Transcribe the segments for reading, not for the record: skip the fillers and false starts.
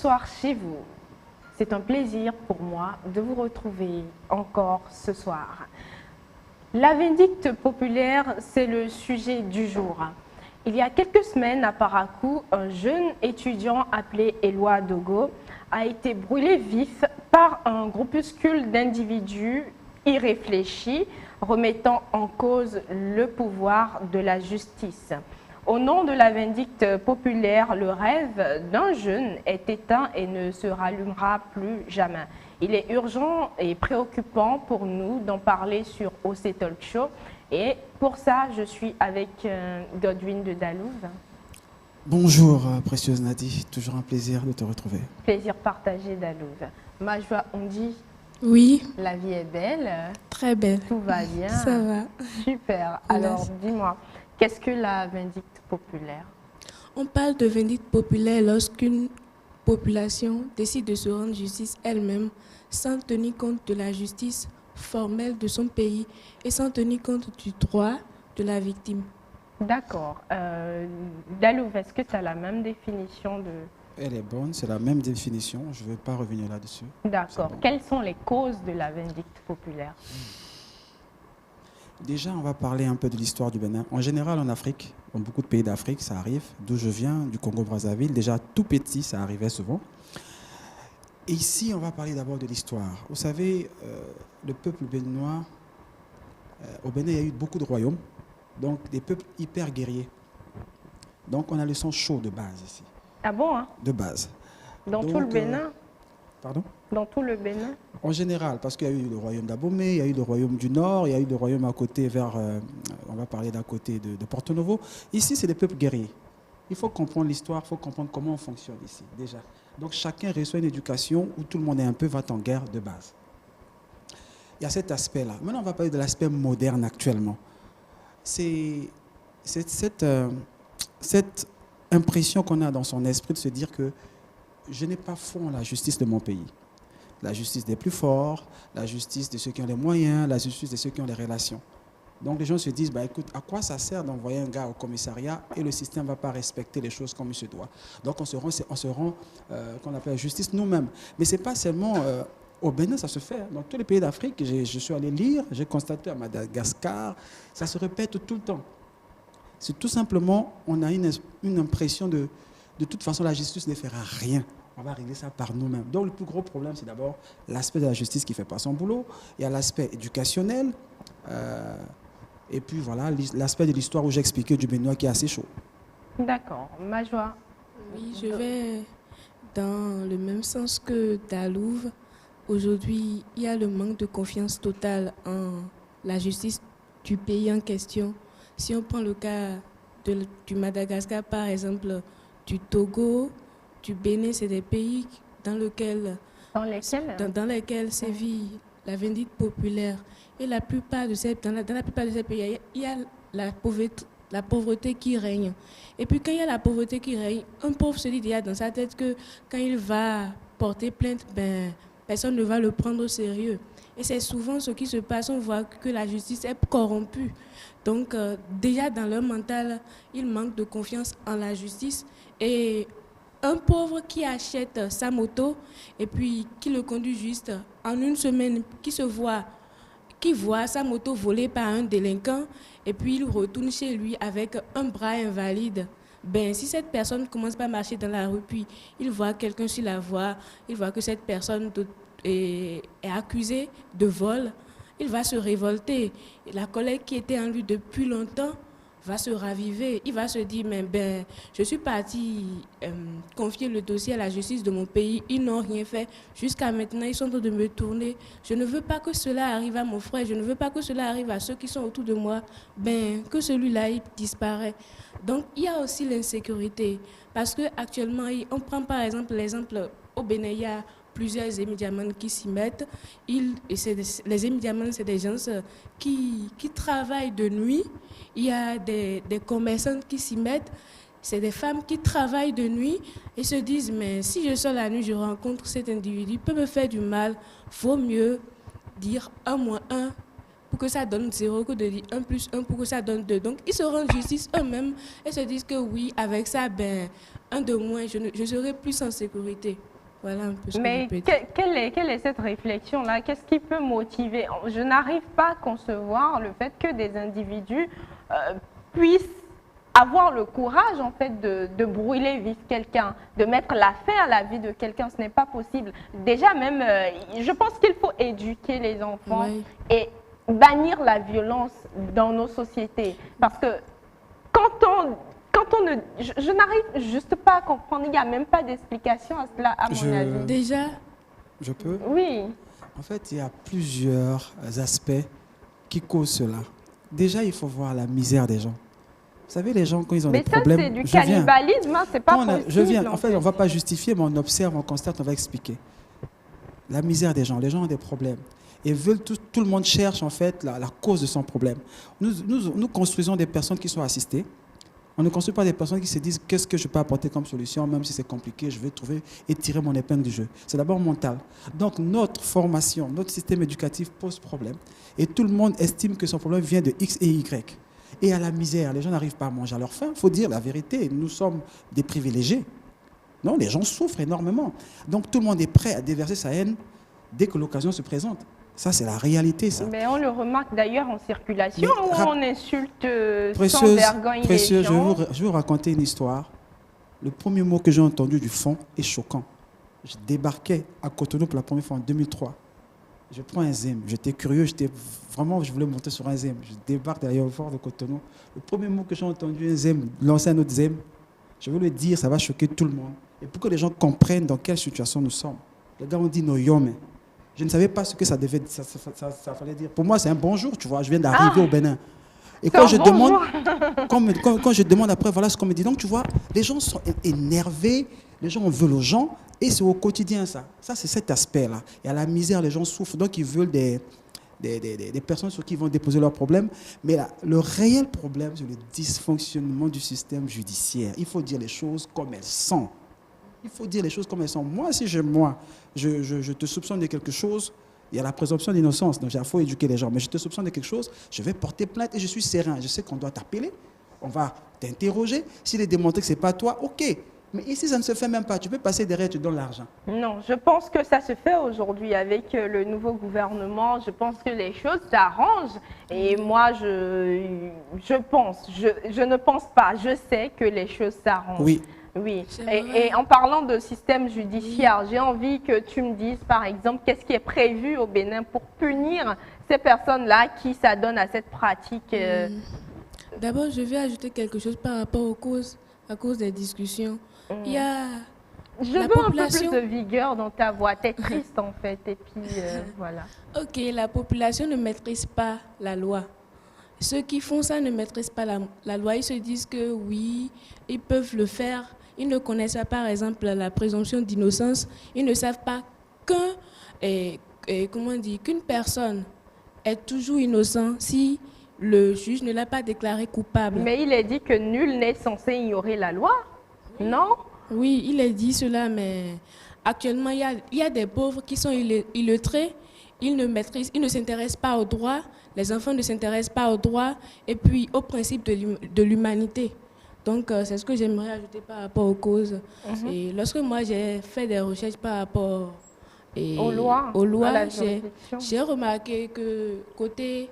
bonsoir chez vous. C'est un plaisir pour moi de vous retrouver encore ce soir. La vindicte populaire, c'est le sujet du jour. Il y a quelques semaines, à Parakou, un jeune étudiant appelé Éloi Dogo a été brûlé vif par un groupuscule d'individus irréfléchis remettant en cause le pouvoir de la justice. Au nom de la vindicte populaire, le rêve d'un jeune est éteint et ne se rallumera plus jamais. Il est urgent et préoccupant pour nous d'en parler sur OC Talk Show. Et pour ça, je suis avec Godwin de Dalouve. Bonjour, précieuse Nadi. Toujours un plaisir de te retrouver. Plaisir partagé, Dalouve. Majwa, on dit oui. La vie est belle. Très belle. Tout va bien. Ça va. Super. Alors, dis-moi, qu'est-ce que la vindicte populaire? On parle de vindicte populaire lorsqu'une population décide de se rendre justice elle-même sans tenir compte de la justice formelle de son pays et sans tenir compte du droit de la victime. D'accord. Dalouve, est-ce que tu as la même définition de... Elle est bonne, c'est la même définition. Je ne vais pas revenir là-dessus. D'accord. Bon. Quelles sont les causes de la vindicte populaire? Déjà, on va parler un peu de l'histoire du Bénin. En général, en Afrique, dans beaucoup de pays d'Afrique, ça arrive. D'où je viens, du Congo-Brazzaville. Déjà, tout petit, ça arrivait souvent. Et ici, on va parler d'abord de l'histoire. Vous savez, le peuple béninois, au Bénin, il y a eu beaucoup de royaumes. Donc, des peuples hyper guerriers. Donc, on a le sang chaud de base ici. Ah bon, hein? De base. Dans tout le Bénin? Pardon? Dans tout le Bénin? En général, parce qu'il y a eu le royaume d'Abomey, il y a eu le royaume du Nord, il y a eu le royaume à côté vers, on va parler d'à côté de Porto Novo. Ici, c'est des peuples guerriers. Il faut comprendre l'histoire, il faut comprendre comment on fonctionne ici, déjà. Donc chacun reçoit une éducation où tout le monde est un peu va en guerre de base. Il y a cet aspect-là. Maintenant, on va parler de l'aspect moderne actuellement. C'est cette impression qu'on a dans son esprit de se dire que je n'ai pas foi en la justice de mon pays. La justice des plus forts, la justice de ceux qui ont les moyens, la justice de ceux qui ont les relations. Donc les gens se disent, bah, écoute, à quoi ça sert d'envoyer un gars au commissariat et le système ne va pas respecter les choses comme il se doit. Donc on se rend qu'on appelle la justice nous-mêmes. Mais ce n'est pas seulement au Bénin, ça se fait. Dans tous les pays d'Afrique, je suis allé lire, j'ai constaté à Madagascar, ça se répète tout le temps. C'est tout simplement, on a une impression de toute façon, la justice ne fera rien. On va régler ça par nous-mêmes. Donc, le plus gros problème, c'est d'abord l'aspect de la justice qui ne fait pas son boulot. Il y a l'aspect éducationnel. Et puis, voilà, l'aspect de l'histoire où j'ai expliqué du Béninois qui est assez chaud. D'accord. Majwa? Oui, je vais dans le même sens que Dalouve. Aujourd'hui, il y a le manque de confiance totale en la justice du pays en question. Si on prend le cas du Madagascar, par exemple, du Togo, du Bénin, c'est des pays dans lesquels sévit la vindicte populaire. Et dans la plupart de ces pays, il y a la pauvreté qui règne. Et puis quand il y a la pauvreté qui règne, un pauvre se dit déjà dans sa tête que quand il va porter plainte, personne ne va le prendre au sérieux. Et c'est souvent ce qui se passe, on voit que la justice est corrompue. Donc déjà dans leur mental, ils manquent de confiance en la justice. Et un pauvre qui achète sa moto et puis qui le conduit juste en une semaine, qui voit sa moto volée par un délinquant et puis il retourne chez lui avec un bras invalide. Si cette personne commence pas à marcher dans la rue, puis il voit quelqu'un sur la voie, il voit que cette personne est accusée de vol, il va se révolter. La colère qui était en lui depuis longtemps va se raviver. Il va se dire, mais je suis parti confier le dossier à la justice de mon pays. Ils n'ont rien fait. Jusqu'à maintenant, ils sont en train de me tourner. Je ne veux pas que cela arrive à mon frère. Je ne veux pas que cela arrive à ceux qui sont autour de moi. Que celui-là, il disparaît. Donc, il y a aussi l'insécurité. Parce qu'actuellement, on prend par exemple l'exemple au Bénin, il y a plusieurs émidiamans qui s'y mettent. Les émidiamans, c'est des gens qui travaillent de nuit. Il y a des commerçantes qui s'y mettent. C'est des femmes qui travaillent de nuit et se disent, mais si je sors la nuit, je rencontre cet individu, il peut me faire du mal. Vaut mieux dire 1 moins 1 pour que ça donne 0 que de dire 1 plus 1 pour que ça donne 2. Donc, ils se rendent justice eux-mêmes et se disent que oui, avec ça, 1 de moins, je serai plus en sécurité. Voilà un peu ce que Mais je peux dire. quelle est cette réflexion-là? Qu'est-ce qui peut motiver? Je n'arrive pas à concevoir le fait que des individus puissent avoir le courage en fait de brûler vif quelqu'un, de mettre la fin à la vie de quelqu'un. Ce n'est pas possible. Déjà même, je pense qu'il faut éduquer les enfants Ouais. et bannir la violence dans nos sociétés. Parce que quand on ne... Je n'arrive juste pas à comprendre, il n'y a même pas d'explication à cela, à mon avis. Déjà, Je peux? Oui, En fait, il y a plusieurs aspects qui causent cela. Déjà, il faut voir la misère des gens. Vous savez, les gens, quand ils ont mais des ça problèmes... c'est du je viens. cannibalisme, hein, c'est pas Quand possible. je viens. En fait, on ne va pas justifier, mais on observe, on constate, on va expliquer. La misère des gens. Les gens ont des problèmes. Et veulent tout le monde cherche, en fait, la cause de son problème. Nous construisons des personnes qui sont assistées. On ne construit pas des personnes qui se disent qu'est-ce que je peux apporter comme solution, même si c'est compliqué, je vais trouver et tirer mon épingle du jeu. C'est d'abord mental. Donc notre formation, notre système éducatif pose problème. Et tout le monde estime que son problème vient de X et Y. Et à la misère, les gens n'arrivent pas à manger à leur faim. Il faut dire la vérité, nous sommes des privilégiés. Non, les gens souffrent énormément. Donc tout le monde est prêt à déverser sa haine dès que l'occasion se présente. Ça, c'est la réalité, ça. Mais on le remarque d'ailleurs en circulation où on insulte sans Précieuse, vergogne les je gens. vais vous raconter une histoire. Le premier mot que j'ai entendu du fond est choquant. Je débarquais à Cotonou pour la première fois en 2003. Je prends un ZEM. J'étais curieux, je voulais monter sur un ZEM. Je débarque à l'aéroport de Cotonou. Le premier mot que j'ai entendu, un ZEM, lancer un autre ZEM, je veux le dire, ça va choquer tout le monde. Et pour que les gens comprennent dans quelle situation nous sommes. Les gars ont dit no yome. Je ne savais pas ce que ça fallait dire. Pour moi, c'est un bonjour, tu vois. Je viens d'arriver au Bénin. Et quand je demande après, voilà ce qu'on me dit. Donc, tu vois, les gens sont énervés, les gens en veulent aux gens, et c'est au quotidien, ça. Ça, c'est cet aspect-là. Et à la misère, les gens souffrent, donc ils veulent des personnes sur qui ils vont déposer leurs problèmes. Mais là, le réel problème, c'est le dysfonctionnement du système judiciaire. Il faut dire les choses comme elles sont. Il faut dire les choses comme elles sont. Moi, si je te soupçonne de quelque chose, il y a la présomption d'innocence, donc il faut éduquer les gens. Mais je te soupçonne de quelque chose, je vais porter plainte et je suis serein. Je sais qu'on doit t'appeler, on va t'interroger. S'il est démontré que ce n'est pas toi, ok. Mais ici, ça ne se fait même pas. Tu peux passer derrière, tu donnes l'argent. Non, je pense que ça se fait aujourd'hui avec le nouveau gouvernement. Je pense que les choses s'arrangent. Et moi, je ne pense pas. Je sais que les choses s'arrangent. Oui. Oui, et en parlant de système judiciaire, j'ai envie que tu me dises, par exemple, qu'est-ce qui est prévu au Bénin pour punir ces personnes-là qui s'adonnent à cette pratique. D'abord, je vais ajouter quelque chose par rapport à cause des discussions. Il y a Je veux un peu plus de vigueur dans ta voix. Tu es triste, en fait, et puis voilà. Ok, la population ne maîtrise pas la loi. Ceux qui font ça ne maîtrisent pas la loi. Ils se disent que oui, ils peuvent le faire. Ils ne connaissent pas, par exemple, la présomption d'innocence. Ils ne savent pas qu'une personne est toujours innocent si le juge ne l'a pas déclaré coupable. Mais il est dit que nul n'est censé ignorer la loi, non? Oui, il est dit cela, mais actuellement, il y a des pauvres qui sont illettrés. Ils ne s'intéressent pas au droit. Les enfants ne s'intéressent pas au droit et puis au principe de l'humanité. Donc, c'est ce que j'aimerais ajouter par rapport aux causes. Et lorsque moi, j'ai fait des recherches par rapport aux lois, j'ai remarqué que côté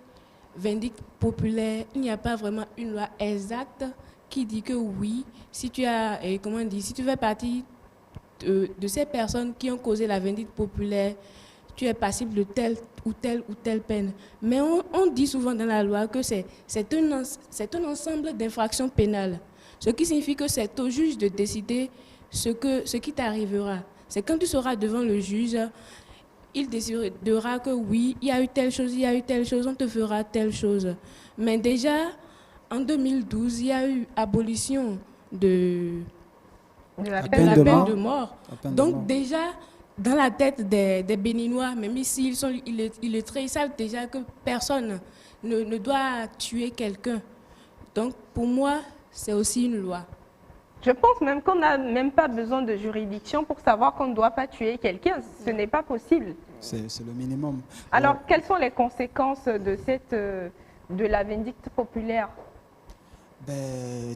vindicte populaire, il n'y a pas vraiment une loi exacte qui dit que oui, si tu fais partie de ces personnes qui ont causé la vindicte populaire, tu es passible de telle ou telle peine. Mais on dit souvent dans la loi que c'est un ensemble d'infractions pénales. Ce qui signifie que c'est au juge de décider ce qui t'arrivera. C'est quand tu seras devant le juge, il décidera que oui, il y a eu telle chose, on te fera telle chose. Mais déjà, en 2012, il y a eu abolition de la peine de mort. Donc déjà, dans la tête des Béninois, même ici, ils sont illettrés, ils savent déjà que personne ne doit tuer quelqu'un. Donc pour moi, c'est aussi une loi. Je pense même qu'on n'a même pas besoin de juridiction pour savoir qu'on ne doit pas tuer quelqu'un. Ce n'est pas possible. C'est le minimum. Alors, quelles sont les conséquences de la vindicte populaire?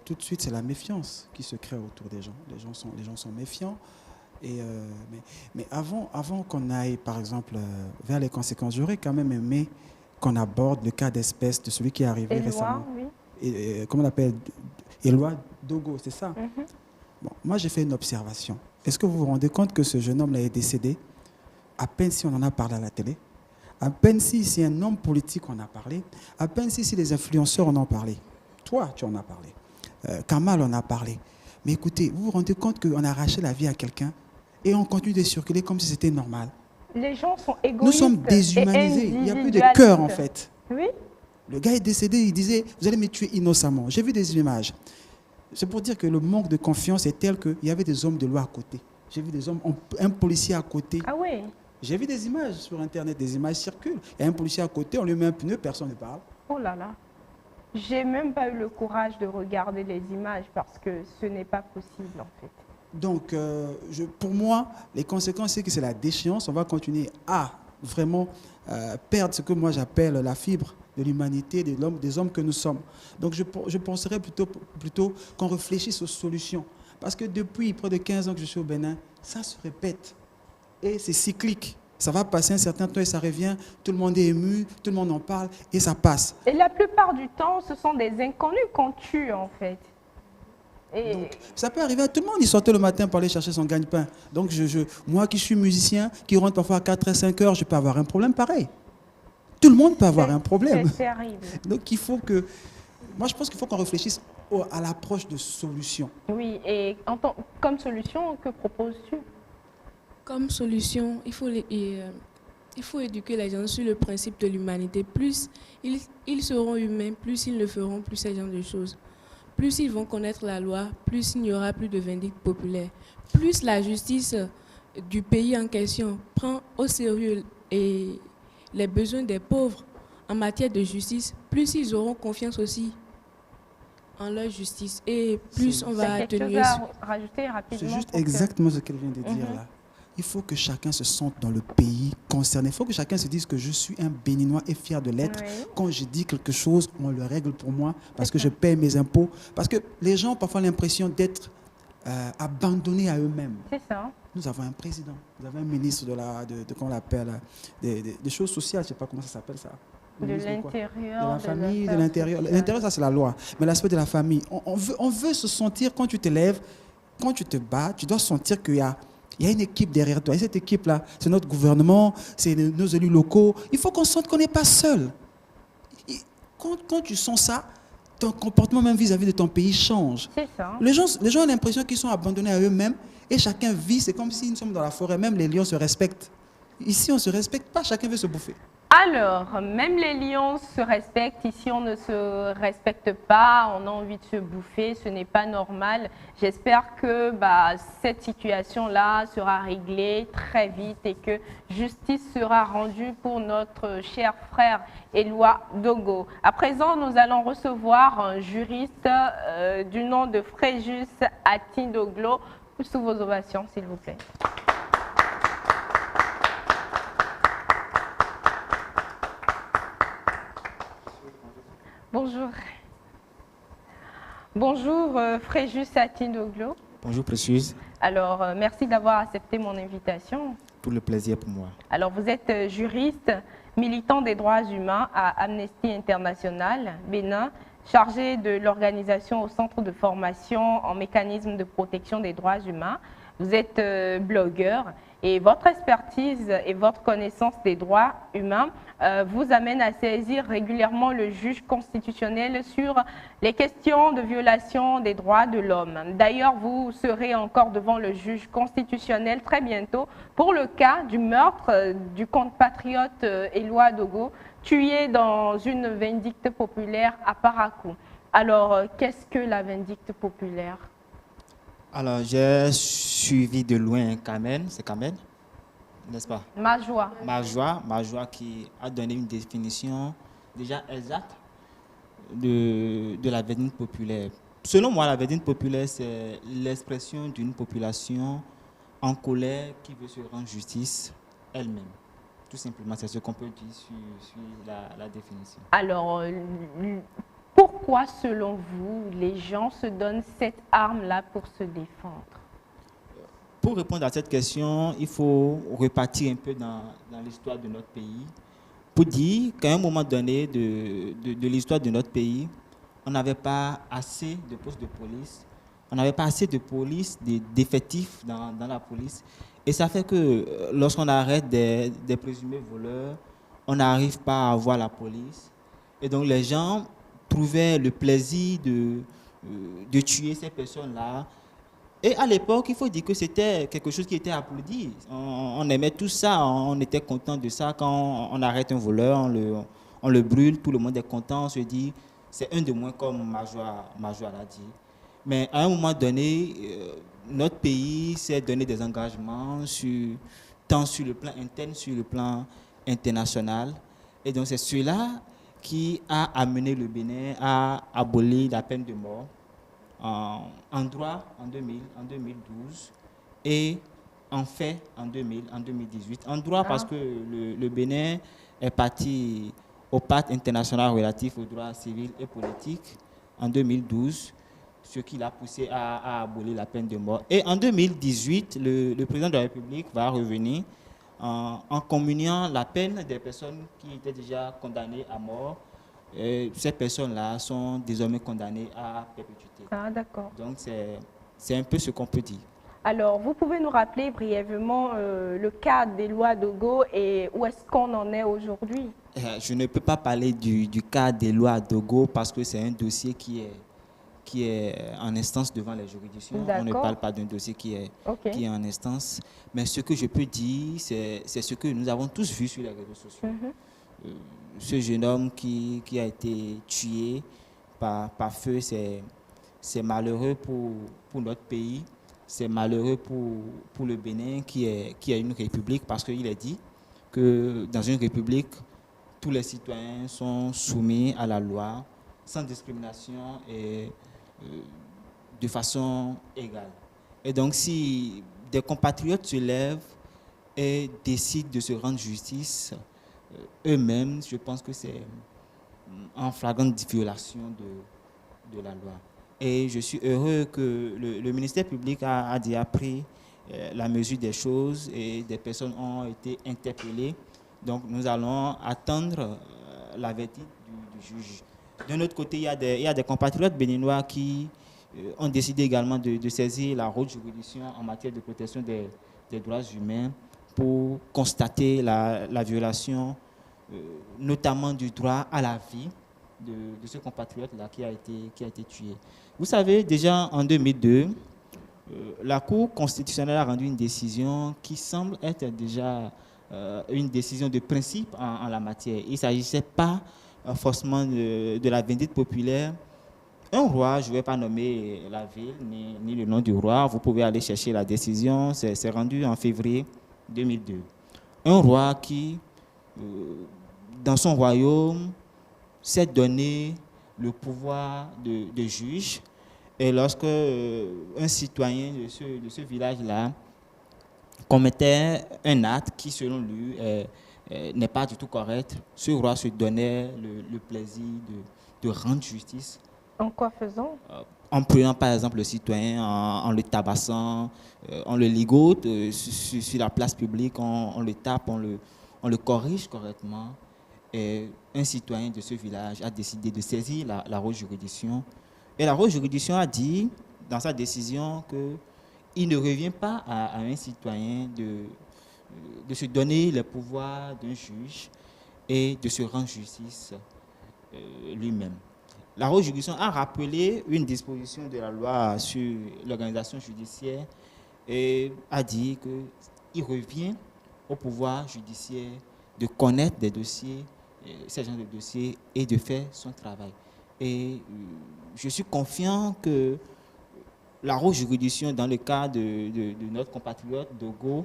Tout de suite, c'est la méfiance qui se crée autour des gens. Les gens sont méfiants. Et, mais avant qu'on aille, par exemple, vers les conséquences, j'aurais quand même aimé qu'on aborde le cas d'espèce de celui qui est arrivé Éloi, récemment. oui. Comment on l'appelle? Éloi Dogo, c'est ça? Mhm. Bon, moi, j'ai fait une observation. Est-ce que vous vous rendez compte que ce jeune homme-là est décédé à peine si on en a parlé à la télé, à peine si un homme politique en a parlé, à peine si les influenceurs en ont parlé. Toi, tu en as parlé. Kamal en a parlé. Mais écoutez, vous vous rendez compte qu'on a arraché la vie à quelqu'un et on continue de circuler comme si c'était normal. Les gens sont égoïstes. Nous sommes déshumanisés. Il n'y a plus de cœur, en fait. Oui. Le gars est décédé, il disait, vous allez me tuer innocemment. J'ai vu des images. C'est pour dire que le manque de confiance est tel qu'il y avait des hommes de loi à côté. J'ai vu des hommes, un policier à côté. Ah oui. J'ai vu des images sur Internet, des images circulent. Il y a un policier à côté, on lui met un pneu, personne ne parle. Oh là là. J'ai même pas eu le courage de regarder les images parce que ce n'est pas possible en fait. Donc, pour moi, les conséquences, c'est que c'est la déchéance. On va continuer à vraiment perdre ce que moi j'appelle la fibre de l'humanité, des hommes que nous sommes. Donc, je penserais plutôt qu'on réfléchisse aux solutions. Parce que depuis près de 15 ans que je suis au Bénin, ça se répète. Et c'est cyclique. Ça va passer un certain temps et ça revient. Tout le monde est ému, tout le monde en parle et ça passe. Et la plupart du temps, ce sont des inconnus qu'on tue en fait. Et Donc, ça peut arriver à tout le monde. Il sortait le matin pour aller chercher son gagne-pain. Donc, moi qui suis musicien, qui rentre parfois à 4 et 5 heures, je peux avoir un problème pareil. Tout le monde peut avoir un problème. c'est terrible. Donc, il faut que... Moi, je pense qu'il faut qu'on réfléchisse à l'approche de solutions. Oui, et comme solution, que proposes-tu? Comme solution, il faut éduquer les gens sur le principe de l'humanité. Plus ils seront humains, plus ils ne feront plus ce genre de choses. Plus ils vont connaître la loi, plus il n'y aura plus de vindicte populaire. Plus la justice du pays en question prend au sérieux les besoins des pauvres en matière de justice, plus ils auront confiance aussi en leur justice et plus on va quelque chose atténuer. à rajouter rapidement? C'est juste pour que- exactement ce qu'elle vient de dire là. Il faut que chacun se sente dans le pays concerné. Il faut que chacun se dise que je suis un Béninois et fier de l'être. Oui. Quand je dis quelque chose, on le règle pour moi parce que je paie mes impôts. Parce que les gens ont parfois l'impression d'être abandonnés à eux-mêmes. C'est ça. Nous avons un président, nous avons un ministre comment on l'appelle, des choses sociales, je ne sais pas comment ça s'appelle ça. Le De ministre quoi? l'intérieur. De la famille, de affaires l'intérieur. sociales. L'intérieur, ça c'est la loi. Mais l'aspect de la famille, on veut se sentir, quand tu te lèves, quand tu te bats, tu dois sentir qu'il y a une équipe derrière toi. Et cette équipe-là, c'est notre gouvernement, c'est nos élus locaux. Il faut qu'on sente qu'on n'est pas seul. Quand tu sens ça, ton comportement même vis-à-vis de ton pays change. C'est ça. Les gens ont l'impression qu'ils sont abandonnés à eux-mêmes et chacun vit. C'est comme si nous sommes dans la forêt. Même les lions se respectent. Ici, on ne se respecte pas. Chacun veut se bouffer. Alors, même les lions se respectent. Ici, on ne se respecte pas. On a envie de se bouffer. Ce n'est pas normal. J'espère que cette situation-là sera réglée très vite et que justice sera rendue pour notre cher frère Éloi Dogo. À présent, nous allons recevoir un juriste du nom de Fréjus Atindoglo. Sous vos ovations, s'il vous plaît. Bonjour. Bonjour, Fréjus Atindoglo. Bonjour Précieuse, Alors, merci d'avoir accepté mon invitation. tout le plaisir pour moi. Alors, vous êtes juriste, militant des droits humains à Amnesty International, Bénin, chargé de l'organisation au Centre de formation en mécanisme de protection des droits humains. Vous êtes blogueur et votre expertise et votre connaissance des droits humains vous amène à saisir régulièrement le juge constitutionnel sur les questions de violation des droits de l'homme. D'ailleurs, vous serez encore devant le juge constitutionnel très bientôt pour le cas du meurtre du compatriote Éloi Dogo, tué dans une vindicte populaire à Parakou. Alors, qu'est-ce que la vindicte populaire? Alors, j'ai suivi de loin Kamen, c'est Kamen, n'est-ce pas? Majoie. Majoie qui a donné une définition déjà exacte de la vindicte populaire. Selon moi, la vindicte populaire, c'est l'expression d'une population en colère qui veut se rendre justice elle-même. Tout simplement, c'est ce qu'on peut dire sur la définition. Alors, pourquoi, selon vous, les gens se donnent cette arme-là pour se défendre? Pour répondre à cette question, il faut repartir un peu dans l'histoire de notre pays pour dire qu'à un moment donné de l'histoire de notre pays, on n'avait pas assez de postes de police, on n'avait pas assez de police, d'effectifs dans la police. Et ça fait que lorsqu'on arrête des présumés voleurs, on n'arrive pas à voir la police. Et donc les gens trouvaient le plaisir de tuer ces personnes-là. Et à l'époque, il faut dire que c'était quelque chose qui était applaudi. On aimait tout ça, on était content de ça. Quand on arrête un voleur, on le brûle, tout le monde est content, on se dit, c'est un de moins comme Major l'a dit. Mais à un moment donné, notre pays s'est donné des engagements, tant sur le plan interne, sur le plan international. Et donc c'est cela qui a amené le Bénin à abolir la peine de mort en droit en 2012 et en fait en 2018. En droit parce que le Bénin est parti au pacte international relatif aux droits civils et politiques en 2012, ce qui l'a poussé à abolir la peine de mort. Et en 2018, le président de la République va revenir en communiant la peine des personnes qui étaient déjà condamnées à mort. Ces personnes-là sont désormais condamnées à perpétuité. Ah, d'accord. Donc, c'est un peu ce qu'on peut dire. Alors, vous pouvez nous rappeler brièvement le cas des lois Dogo et où est-ce qu'on en est aujourd'hui? Je ne peux pas parler du cas des lois Dogo parce que c'est un dossier qui est en instance devant les juridictions. On ne parle pas d'un dossier qui est en instance. Mais ce que je peux dire, c'est ce que nous avons tous vu sur les réseaux sociaux. Ce jeune homme qui a été tué par feu, c'est malheureux pour notre pays. C'est malheureux pour le Bénin qui est une république parce qu'il est dit que dans une république, tous les citoyens sont soumis à la loi sans discrimination et de façon égale. Et donc si des compatriotes se lèvent et décident de se rendre justice eux-mêmes, je pense que c'est en flagrante violation de la loi. Et je suis heureux que le ministère public a déjà pris la mesure des choses et des personnes ont été interpellées. Donc nous allons attendre la verdict du juge. D'un autre côté, il y a des compatriotes béninois qui ont décidé également de saisir la haute juridiction en matière de protection des droits humains pour constater la violation, notamment du droit à la vie de ce compatriote-là qui a été tué. Vous savez, déjà en 2002, la Cour constitutionnelle a rendu une décision qui semble être déjà une décision de principe en la matière. Il ne s'agissait pas forcément de la vindicte populaire. Un roi, je ne vais pas nommer la ville ni le nom du roi, vous pouvez aller chercher la décision, c'est rendu en février 2002. Un roi qui, dans son royaume, s'est donné le pouvoir de juge. Et lorsque un citoyen de ce village-là commettait un acte qui, selon lui, n'est pas du tout correct, ce roi se donnait le plaisir de rendre justice. En quoi faisant? En prenant par exemple le citoyen, en le tabassant, on le ligote sur la place publique, on le tape, on le corrige correctement. Et un citoyen de ce village a décidé de saisir la haute juridiction. Et la haute juridiction a dit, dans sa décision, qu'il ne revient pas à un citoyen de se donner les pouvoirs d'un juge et de se rendre justice lui-même. La haute juridiction a rappelé une disposition de la loi sur l'organisation judiciaire et a dit qu'il revient au pouvoir judiciaire de connaître des dossiers, ces genres de dossiers, et de faire son travail. Et je suis confiant que la haute juridiction, dans le cas de notre compatriote Dogo,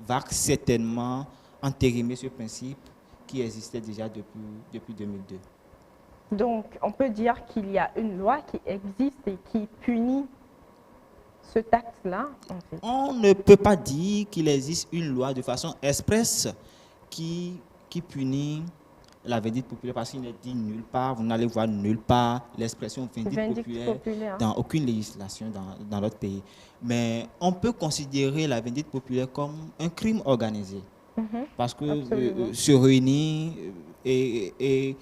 va certainement entérimer ce principe qui existait déjà depuis 2002. Donc, on peut dire qu'il y a une loi qui existe et qui punit ce acte-là, en fait. On ne peut pas dire qu'il existe une loi de façon expresse qui punit la vindicte populaire parce qu'il n'est dit nulle part, vous n'allez voir nulle part l'expression vindicte populaire dans aucune législation dans notre pays. Mais on peut considérer la vindicte populaire comme un crime organisé. Parce que se réunir et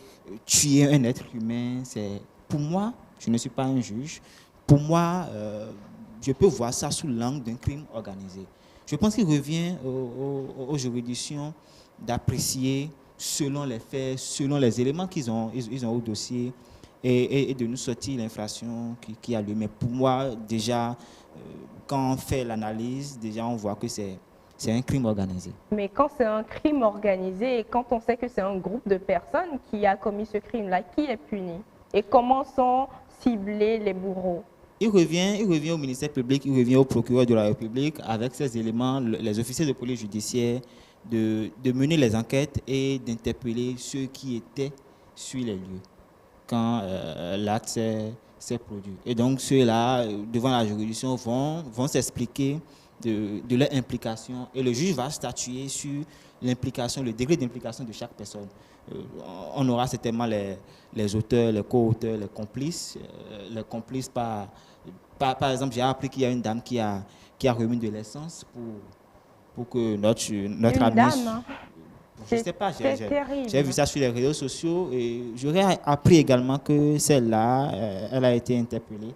tuer un être humain, c'est, pour moi, je ne suis pas un juge, pour moi, je peux voir ça sous l'angle d'un crime organisé. Je pense qu'il revient aux juridictions d'apprécier selon les faits, selon les éléments qu'ils ont au dossier et de nous sortir l'infraction qui a lieu. Mais pour moi, déjà, quand on fait l'analyse, déjà on voit que c'est un crime organisé. Mais quand c'est un crime organisé et quand on sait que c'est un groupe de personnes qui a commis ce crime-là, qui est puni? Et comment sont ciblés les bourreaux? Il revient au ministère public, il revient au procureur de la République avec ces éléments, les officiers de police judiciaire, de mener les enquêtes et d'interpeller ceux qui étaient sur les lieux quand l'acte s'est produit. Et donc ceux-là, devant la juridiction, vont s'expliquer de leur implication et le juge va statuer sur l'implication, le degré d'implication de chaque personne. On aura certainement les auteurs, les co-auteurs, les complices. Par exemple, j'ai appris qu'il y a une dame qui a remis de l'essence pour que notre ami... Dame, hein. Je ne sais pas, terrible. J'ai vu ça sur les réseaux sociaux et j'aurais appris également que celle-là, elle a été interpellée.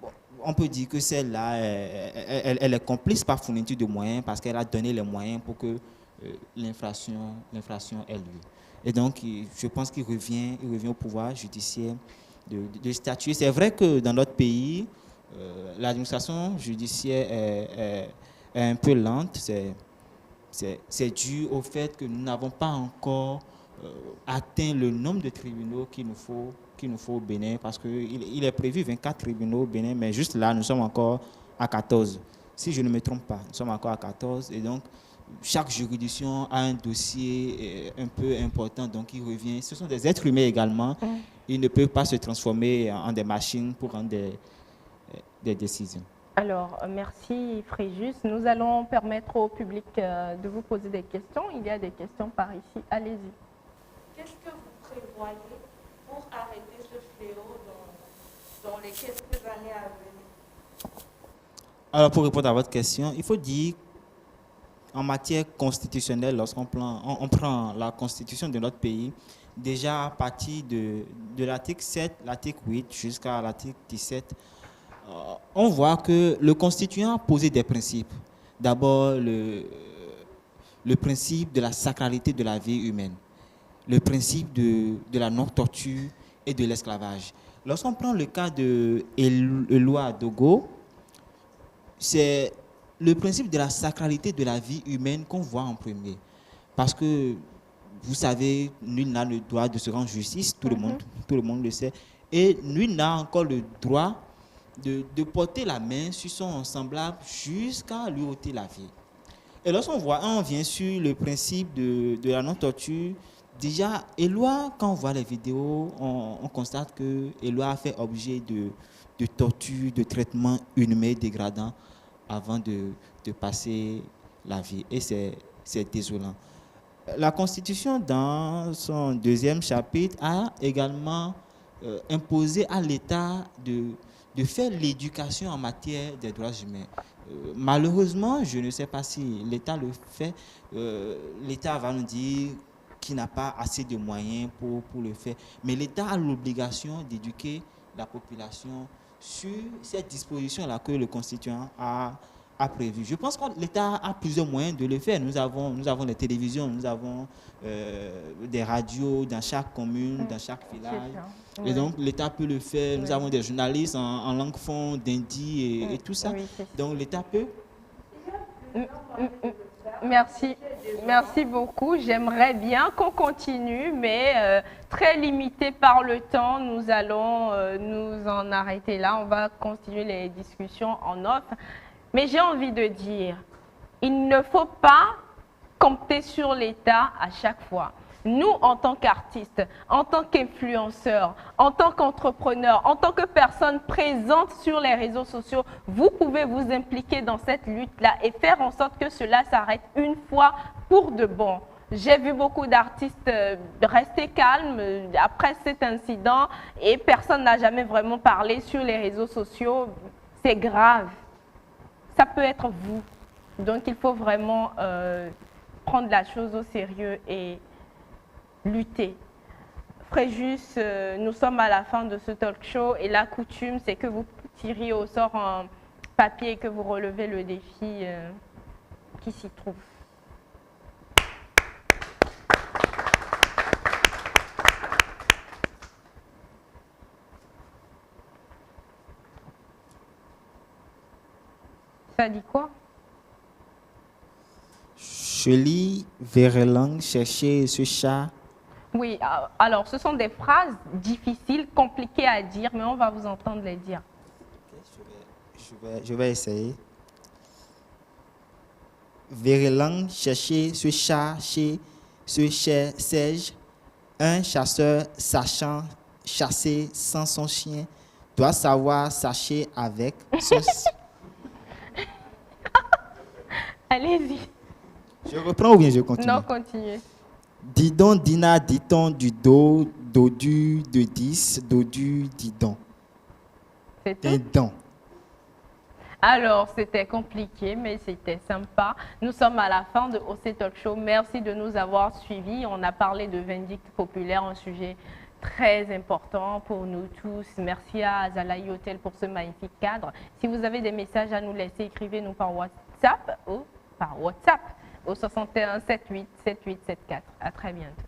Bon, on peut dire que celle-là, elle est complice par fourniture de moyens parce qu'elle a donné les moyens pour que l'infraction ait lieu. Et donc, je pense qu'il revient au pouvoir judiciaire de statuer. C'est vrai que dans notre pays, l'administration judiciaire est un peu lente. C'est dû au fait que nous n'avons pas encore atteint le nombre de tribunaux qu'il nous faut au Bénin, parce qu'il est prévu 24 tribunaux au Bénin, mais juste là, nous sommes encore à 14. Si je ne me trompe pas, nous sommes encore à 14. Et donc, chaque juridiction a un dossier un peu important, donc il revient. Ce sont des êtres humains également. Ils ne peuvent pas se transformer en des machines pour rendre des décisions. Alors, merci Fréjus. Nous allons permettre au public de vous poser des questions. Il y a des questions par ici. Allez-y. Qu'est-ce que vous prévoyez pour arrêter ce fléau dans les quelques années à venir? Alors, pour répondre à votre question, il faut dire en matière constitutionnelle, lorsqu'on prend la constitution de notre pays, déjà à partir de l'article 7, l'article 8 jusqu'à l'article 17, on voit que le constituant a posé des principes. D'abord, le principe de la sacralité de la vie humaine, le principe de la non-torture et de l'esclavage. Lorsqu'on prend le cas de Éloi Dogo, c'est le principe de la sacralité de la vie humaine qu'on voit en premier. Parce que, vous savez, nul n'a le droit de se rendre justice, tout le monde le sait, et nul n'a encore le droit de porter la main sur son semblable jusqu'à lui ôter la vie. Et on vient sur le principe de la non-torture, déjà, Éloi, quand on voit les vidéos, on constate que Éloi a fait objet de torture, de traitements inhumains, dégradants, avant de passer la vie. Et c'est désolant. La Constitution, dans son deuxième chapitre, a également imposé à l'État de faire l'éducation en matière des droits humains. Malheureusement, je ne sais pas si l'État le fait. L'État va nous dire qu'il n'a pas assez de moyens pour le faire. Mais l'État a l'obligation d'éduquer la population sur cette disposition-là que le constituant a prévu. Je pense que l'État a plusieurs moyens de le faire. Nous avons des télévisions, nous avons des radios dans chaque commune, dans chaque village. Et donc, l'État peut le faire. Nous avons des journalistes en langue fon, d'indi et tout ça. Donc, l'État peut. Merci beaucoup. J'aimerais bien qu'on continue, mais très limité par le temps, nous allons nous en arrêter là. On va continuer les discussions en off. Mais j'ai envie de dire, il ne faut pas compter sur l'État à chaque fois. Nous, en tant qu'artistes, en tant qu'influenceurs, en tant qu'entrepreneurs, en tant que personnes présentes sur les réseaux sociaux, vous pouvez vous impliquer dans cette lutte-là et faire en sorte que cela s'arrête une fois pour de bon. J'ai vu beaucoup d'artistes rester calmes après cet incident et personne n'a jamais vraiment parlé sur les réseaux sociaux. C'est grave. Ça peut être vous. Donc, il faut vraiment prendre la chose au sérieux et lutter. Fréjus, nous sommes à la fin de ce talk show et la coutume, c'est que vous tiriez au sort un papier et que vous relevez le défi qui s'y trouve. Ça dit quoi? Je lis Verelang chercher ce chat. Oui, alors ce sont des phrases difficiles, compliquées à dire, mais on va vous entendre les dire. Je vais essayer. Verelang chercher ce chat chez ce cher Serge. Un chasseur sachant chasser sans son chien doit savoir sacher avec son... Allez-y. Je reprends ou bien je continue? Non, continuez. Dis donc, Dina, dit-on du do, dodu, de 10, dodu, dis donc. C'est tout? Dis donc. Alors, c'était compliqué, mais c'était sympa. Nous sommes à la fin de OC Talk Show. Merci de nous avoir suivis. On a parlé de vindicte populaire, un sujet très important pour nous tous. Merci à Azalaï Hotel pour ce magnifique cadre. Si vous avez des messages à nous laisser, écrivez-nous par WhatsApp au 61 78 78 74. À très bientôt.